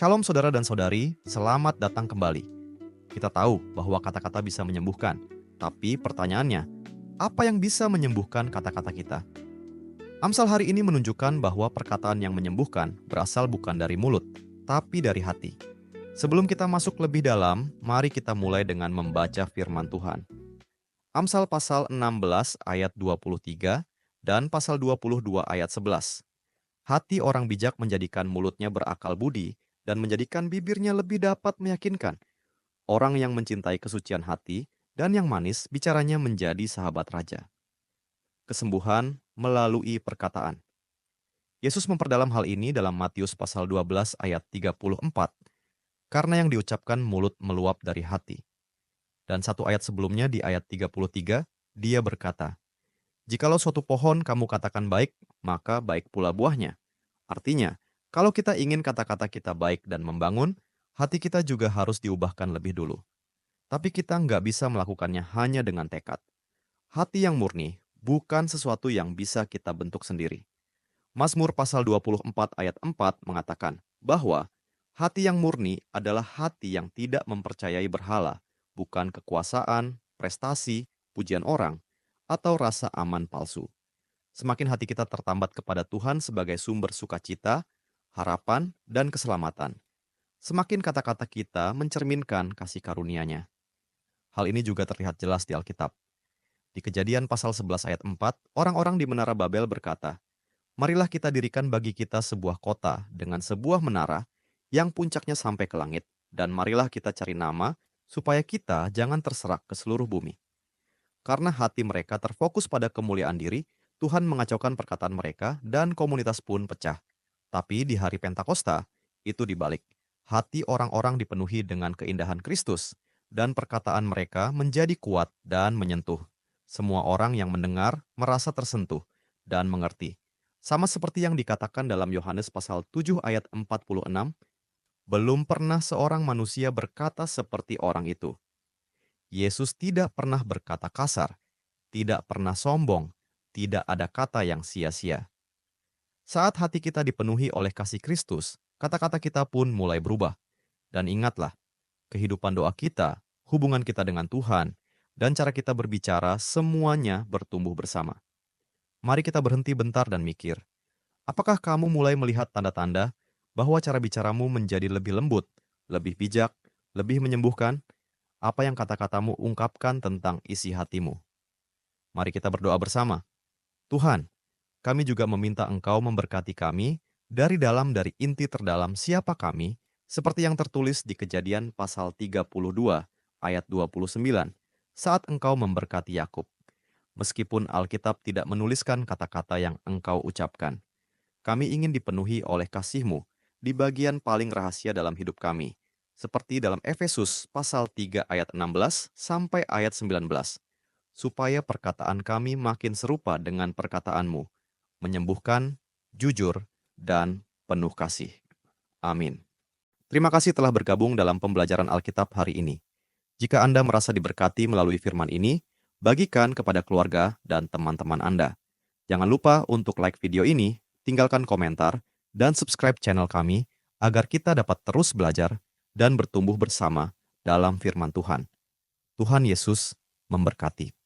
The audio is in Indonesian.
Shalom saudara dan saudari, selamat datang kembali. Kita tahu bahwa kata-kata bisa menyembuhkan, tapi pertanyaannya, apa yang bisa menyembuhkan kata-kata kita? Amsal hari ini menunjukkan bahwa perkataan yang menyembuhkan berasal bukan dari mulut, tapi dari hati. Sebelum kita masuk lebih dalam, mari kita mulai dengan membaca firman Tuhan. Amsal pasal 16 ayat 23 dan pasal 22 ayat 11. Hati orang bijak menjadikan mulutnya berakal budi dan menjadikan bibirnya lebih dapat meyakinkan. Orang yang mencintai kesucian hati dan yang manis bicaranya menjadi sahabat raja. Kesembuhan melalui perkataan. Yesus memperdalam hal ini dalam Matius pasal 12 ayat 34. Karena yang diucapkan mulut meluap dari hati. Dan satu ayat sebelumnya di ayat 33, dia berkata, "Jikalau suatu pohon kamu katakan baik, maka baik pula buahnya." Artinya, kalau kita ingin kata-kata kita baik dan membangun, hati kita juga harus diubahkan lebih dulu. Tapi kita nggak bisa melakukannya hanya dengan tekad. Hati yang murni bukan sesuatu yang bisa kita bentuk sendiri. Mazmur pasal 24 ayat 4 mengatakan bahwa hati yang murni adalah hati yang tidak mempercayai berhala, bukan kekuasaan, prestasi, pujian orang, atau rasa aman palsu. Semakin hati kita tertambat kepada Tuhan sebagai sumber sukacita, harapan, dan keselamatan, semakin kata-kata kita mencerminkan kasih karunia-Nya. Hal ini juga terlihat jelas di Alkitab. Di Kejadian pasal 11 ayat 4, orang-orang di Menara Babel berkata, "Marilah kita dirikan bagi kita sebuah kota dengan sebuah menara yang puncaknya sampai ke langit, dan marilah kita cari nama supaya kita jangan terserak ke seluruh bumi." Karena hati mereka terfokus pada kemuliaan diri, Tuhan mengacaukan perkataan mereka dan komunitas pun pecah. Tapi di hari Pentakosta, itu dibalik. Hati orang-orang dipenuhi dengan keindahan Kristus, dan perkataan mereka menjadi kuat dan menyentuh. Semua orang yang mendengar merasa tersentuh dan mengerti. Sama seperti yang dikatakan dalam Yohanes pasal 7 ayat 46, belum pernah seorang manusia berkata seperti orang itu. Yesus tidak pernah berkata kasar, tidak pernah sombong, tidak ada kata yang sia-sia. Saat hati kita dipenuhi oleh kasih Kristus, kata-kata kita pun mulai berubah. Dan ingatlah, kehidupan doa kita, hubungan kita dengan Tuhan, dan cara kita berbicara semuanya bertumbuh bersama. Mari kita berhenti bentar dan mikir, apakah kamu mulai melihat tanda-tanda bahwa cara bicaramu menjadi lebih lembut, lebih bijak, lebih menyembuhkan? Apa yang kata-katamu ungkapkan tentang isi hatimu? Mari kita berdoa bersama. Tuhan, kami juga meminta Engkau memberkati kami dari inti terdalam siapa kami, seperti yang tertulis di Kejadian pasal 32 ayat 29, saat Engkau memberkati Yakub. Meskipun Alkitab tidak menuliskan kata-kata yang Engkau ucapkan, kami ingin dipenuhi oleh kasih-Mu di bagian paling rahasia dalam hidup kami, seperti dalam Efesus pasal 3 ayat 16 sampai ayat 19, supaya perkataan kami makin serupa dengan perkataan-Mu, menyembuhkan, jujur, dan penuh kasih. Amin. Terima kasih telah bergabung dalam pembelajaran Alkitab hari ini. Jika Anda merasa diberkati melalui firman ini, bagikan kepada keluarga dan teman-teman Anda. Jangan lupa untuk like video ini, tinggalkan komentar, dan subscribe channel kami agar kita dapat terus belajar dan bertumbuh bersama dalam firman Tuhan. Tuhan Yesus memberkati.